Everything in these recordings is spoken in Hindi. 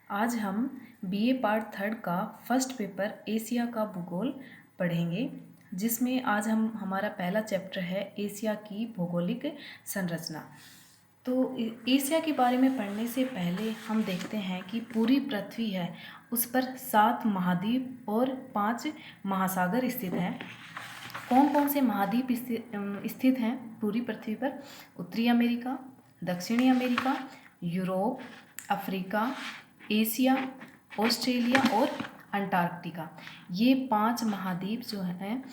आज हम बीए पार्ट थर्ड का फर्स्ट पेपर एशिया का भूगोल पढ़ेंगे, जिसमें आज हमारा पहला चैप्टर है एशिया की भौगोलिक संरचना। तो एशिया के बारे में पढ़ने से पहले हम देखते हैं कि पूरी पृथ्वी है, उस पर 7 महाद्वीप और 5 महासागर स्थित हैं। कौन कौन से महाद्वीप स्थित हैं पूरी पृथ्वी पर? उत्तरी अमेरिका, दक्षिणी America, Europe, Africa, Asia, Australia और अंटार्कटिका। ये 5 महाद्वीप जो हैं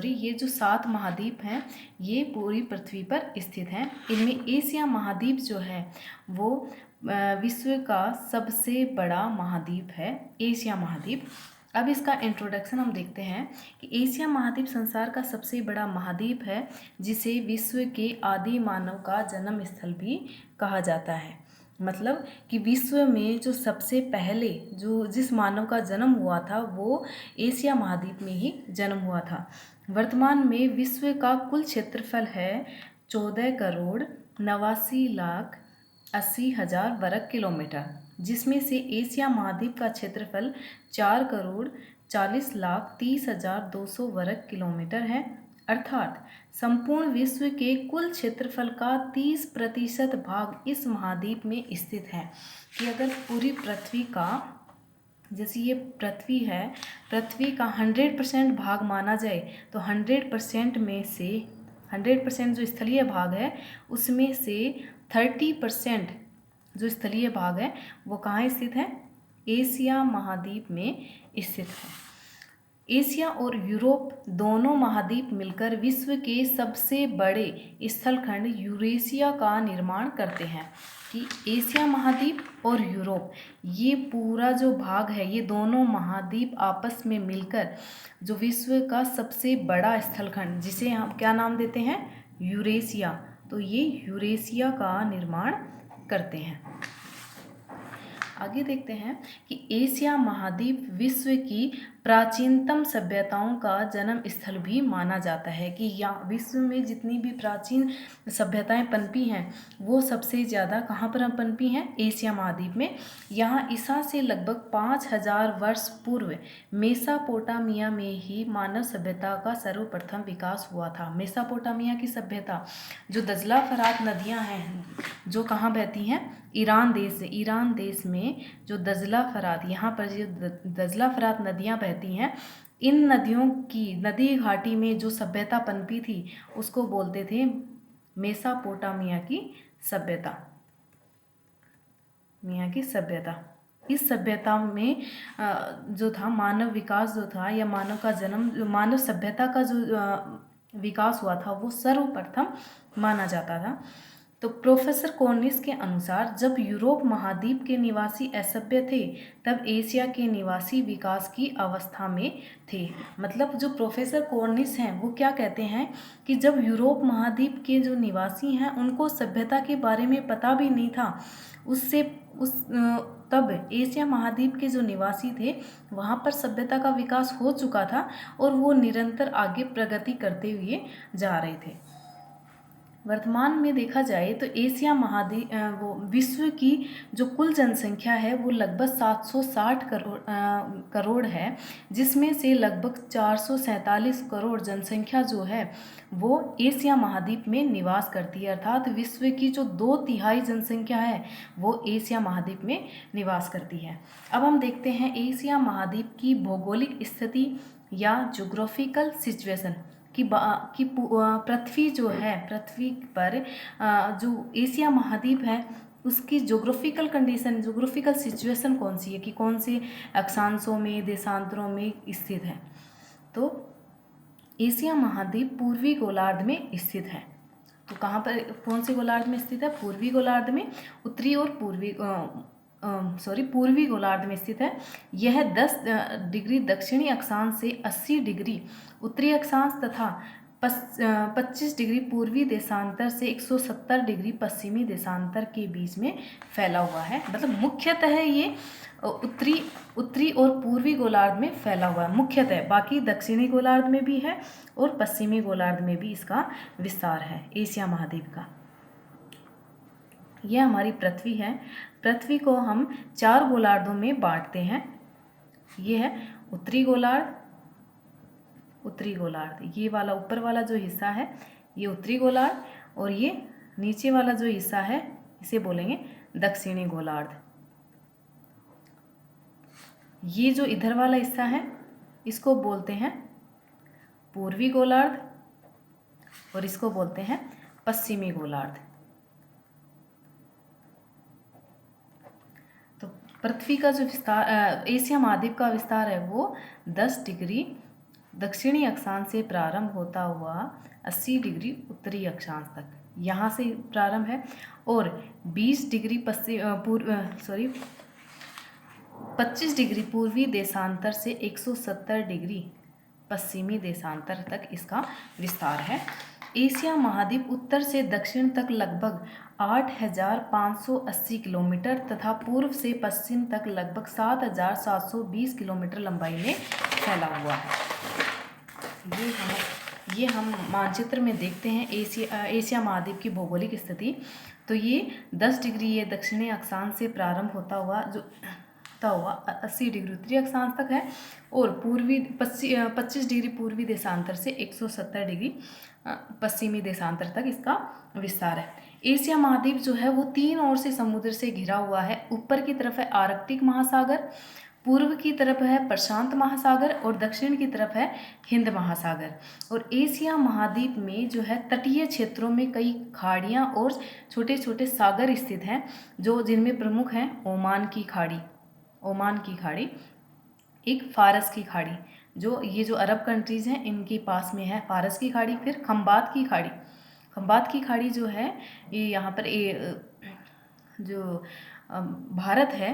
ये जो 7 महाद्वीप हैं ये पूरी पृथ्वी पर स्थित हैं। इनमें एशिया महाद्वीप जो है वो विश्व का सबसे बड़ा महाद्वीप है, एशिया महाद्वीप। अब इसका इंट्रोडक्शन हम देखते हैं कि एशिया महाद्वीप संसार का सबसे बड़ा महाद्वीप है, जिसे विश्व के आदि मानव का जन्म स्थल भी कहा जाता है। मतलब कि विश्व में जो सबसे पहले जिस मानव का जन्म हुआ था वो एशिया महाद्वीप में ही जन्म हुआ था। वर्तमान में विश्व का कुल क्षेत्रफल है 14,89,80,000 वर्ग किलोमीटर, जिसमें से एशिया महाद्वीप का क्षेत्रफल 4,40,30,200 वर्ग किलोमीटर है। अर्थात संपूर्ण विश्व के कुल क्षेत्रफल का 30% भाग इस महाद्वीप में स्थित है। कि अगर पूरी पृथ्वी का, जैसे ये पृथ्वी है, पृथ्वी का 100% भाग माना जाए तो 100% में से 100% जो स्थलीय भाग है उसमें से 30% जो स्थलीय भाग है वो कहाँ स्थित है? एशिया महाद्वीप में स्थित है। एशिया और यूरोप दोनों महाद्वीप मिलकर विश्व के सबसे बड़े स्थलखंड यूरेशिया का निर्माण करते हैं। कि एशिया महाद्वीप और यूरोप, ये पूरा जो भाग है, ये दोनों महाद्वीप आपस में मिलकर जो विश्व का सबसे बड़ा स्थलखंड, जिसे हम क्या नाम देते हैं? यूरेशिया। तो ये यूरेशिया का निर्माण करते हैं। आगे देखते हैं कि एशिया महाद्वीप विश्व की प्राचीनतम सभ्यताओं का जन्म स्थल भी माना जाता है। कि यहाँ विश्व में जितनी भी प्राचीन सभ्यताएं पनपी हैं वो सबसे ज़्यादा कहाँ पर पनपी हैं? एशिया महाद्वीप में। यहाँ ईसा से लगभग 5,000 वर्ष पूर्व मेसोपोटामिया में ही मानव सभ्यता का सर्वप्रथम विकास हुआ था। मेसोपोटामिया की सभ्यता, जो दजला फरात नदियाँ हैं जो कहाँ बहती हैं? ईरान देश में जो दजला फरात, यहाँ पर जो दजला फरात नदियाँ बहती हैं, इन नदियों की नदी घाटी में जो सभ्यता पनपी थी उसको बोलते थे मेसोपोटामिया की सभ्यता। इस सभ्यता में जो था मानव विकास जो था, या मानव का जन्म, मानव सभ्यता का जो विकास हुआ था वो सर्वप्रथम माना जाता था। तो प्रोफेसर कॉर्निस के अनुसार जब यूरोप महाद्वीप के निवासी असभ्य थे तब एशिया के निवासी विकास की अवस्था में थे। मतलब जो प्रोफेसर कॉर्निस हैं वो क्या कहते हैं कि जब यूरोप महाद्वीप के जो निवासी हैं उनको सभ्यता के बारे में पता भी नहीं था, तब एशिया महाद्वीप के जो निवासी थे वहाँ पर सभ्यता का विकास हो चुका था और वो निरंतर आगे प्रगति करते हुए जा रहे थे। वर्तमान में देखा जाए तो एशिया महाद्वीप विश्व की जो कुल जनसंख्या है वो लगभग 760 करोड़ है, जिसमें से लगभग 447 करोड़ जनसंख्या जो है वो एशिया महाद्वीप में निवास करती है। अर्थात विश्व की जो 2/3 जनसंख्या है वो एशिया महाद्वीप में निवास करती है। अब हम देखते हैं एशिया महाद्वीप की भौगोलिक स्थिति या ज्योग्राफिकल सिचुएशन कि पृथ्वी जो है, पृथ्वी पर जो एशिया महाद्वीप है उसकी ज्योग्राफिकल कंडीशन, ज्योग्राफिकल सिचुएशन कौन सी है, कि कौन से अक्षांशों में, देशांतरों में स्थित है। तो एशिया महाद्वीप पूर्वी गोलार्ध में स्थित है। तो कहाँ पर, कौन से गोलार्ध में स्थित है? पूर्वी गोलार्ध में। उत्तरी और पूर्वी गोलार्ध में स्थित है। यह 10 डिग्री दक्षिणी अक्षांश से 80 डिग्री उत्तरी अक्षांश तथा 25 डिग्री पूर्वी देशांतर से 170 डिग्री पश्चिमी देशांतर के बीच में फैला हुआ है। मतलब मुख्यतः ये उत्तरी और पूर्वी गोलार्ध में फैला हुआ है मुख्यतः। बाकी दक्षिणी गोलार्ध में भी है और पश्चिमी गोलार्ध में भी इसका विस्तार है एशिया महाद्वीप का। यह हमारी पृथ्वी है। पृथ्वी को हम 4 गोलार्धों में बांटते हैं। ये है उत्तरी गोलार्ध, उत्तरी गोलार्ध, ये वाला ऊपर वाला जो हिस्सा है ये उत्तरी गोलार्ध, और ये नीचे वाला जो हिस्सा है इसे बोलेंगे दक्षिणी गोलार्ध। ये जो इधर वाला हिस्सा है इसको बोलते हैं पूर्वी गोलार्ध, और इसको बोलते हैं पश्चिमी गोलार्ध। तो पृथ्वी का जो विस्तार, एशिया महाद्वीप का विस्तार है वो 10 डिग्री दक्षिणी अक्षांश से प्रारंभ होता हुआ 80 डिग्री उत्तरी अक्षांश तक यहाँ से प्रारंभ है, और 20 डिग्री 25 डिग्री पूर्वी देशांतर से 170 डिग्री पश्चिमी देशांतर तक इसका विस्तार है। एशिया महाद्वीप उत्तर से दक्षिण तक लगभग 8,580 किलोमीटर तथा पूर्व से पश्चिम तक लगभग 7,720 किलोमीटर लंबाई में फैला हुआ है। ये हम मानचित्र में देखते हैं एशिया महाद्वीप की भौगोलिक स्थिति। तो ये 10 डिग्री ये दक्षिणी अक्षांश से प्रारंभ होता हुआ 80 डिग्री उत्तरी अक्षांश तक है, और 25 डिग्री पूर्वी देशांतर से 170 डिग्री पश्चिमी देशांतर तक इसका विस्तार है। एशिया महाद्वीप जो है वो 3 ओर से समुद्र से घिरा हुआ है। ऊपर की तरफ है आर्कटिक महासागर, पूर्व की तरफ है प्रशांत महासागर, और दक्षिण की तरफ है हिंद महासागर। और एशिया महाद्वीप में जो है तटीय क्षेत्रों में कई खाड़ियाँ और छोटे छोटे सागर स्थित हैं, जो जिनमें प्रमुख हैं ओमान की खाड़ी, एक फारस की खाड़ी, जो अरब कंट्रीज़ हैं इनके पास में है फारस की खाड़ी। फिर खंबात की खाड़ी जो है ये यहाँ पर जो भारत है,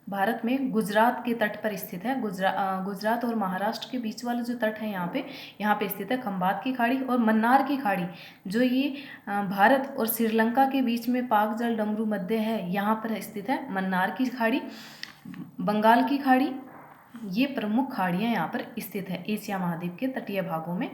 भारत में गुजरात के तट पर स्थित है। गुजरात और महाराष्ट्र के बीच वाला जो तट है यहाँ पे स्थित है खंबात की खाड़ी। और मन्नार की खाड़ी जो ये भारत और श्रीलंका के बीच में पाक जल डमरू मध्य है, यहाँ पर स्थित है मन्नार की खाड़ी। बंगाल की खाड़ी, ये प्रमुख खाड़ियाँ यहाँ पर स्थित है एशिया महाद्वीप के तटीय भागों में।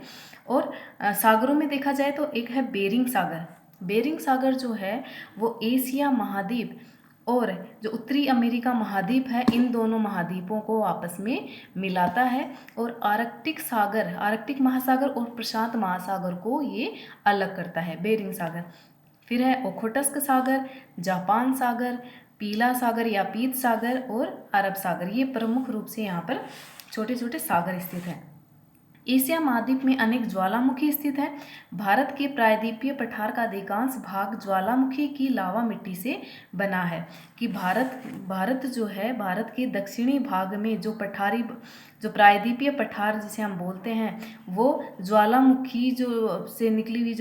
और सागरों में देखा जाए तो एक है बेरिंग सागर जो है वो एशिया महाद्वीप और जो उत्तरी अमेरिका महाद्वीप है इन दोनों महाद्वीपों को आपस में मिलाता है, और आर्कटिक महासागर और प्रशांत महासागर को ये अलग करता है, बेरिंग सागर। फिर है ओखोटस्क सागर, जापान सागर, पीला सागर या पीत सागर और अरब सागर, ये प्रमुख रूप से यहाँ पर छोटे छोटे सागर स्थित हैं। एशिया महाद्वीप में अनेक ज्वालामुखी स्थित है। भारत के प्रायद्वीपीय पठार का अधिकांश भाग ज्वालामुखी की लावा मिट्टी से बना है। कि भारत जो है, भारत के दक्षिणी भाग में जो प्रायद्वीपीय पठार जिसे हम बोलते हैं वो ज्वालामुखी से निकली हुई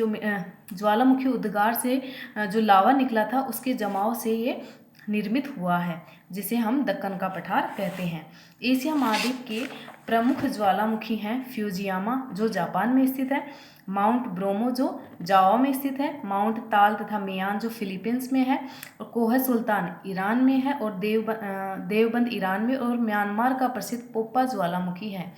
ज्वालामुखी उद्गार से जो लावा निकला था उसके जमाव से ये निर्मित हुआ है, जिसे हम दक्कन का पठार कहते हैं। एशिया महाद्वीप के प्रमुख ज्वालामुखी हैं फ्यूजियामा जो जापान में स्थित है, माउंट ब्रोमो जो जावा में स्थित है, माउंट ताल तथा मियान जो फिलीपींस में है, और कोह सुल्तान ईरान में है, और देवबंद ईरान में, और म्यांमार का प्रसिद्ध पोप्पा ज्वालामुखी है।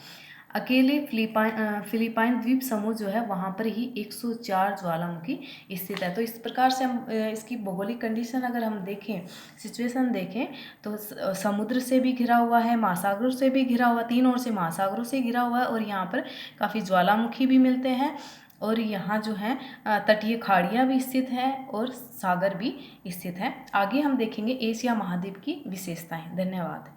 अकेले फिलिपाइन द्वीप समूह जो है वहाँ पर ही 104 ज्वालामुखी स्थित है। तो इस प्रकार से हम इसकी भौगोलिक कंडीशन अगर हम देखें, सिचुएशन देखें, तो समुद्र से भी घिरा हुआ है, महासागरों से भी घिरा हुआ, 3 ओर से महासागरों से घिरा हुआ है, और यहाँ पर काफ़ी ज्वालामुखी भी मिलते हैं, और यहाँ जो है तटीय खाड़ियाँ भी स्थित हैं और सागर भी स्थित हैं। आगे हम देखेंगे एशिया महाद्वीप की विशेषताएँ। धन्यवाद।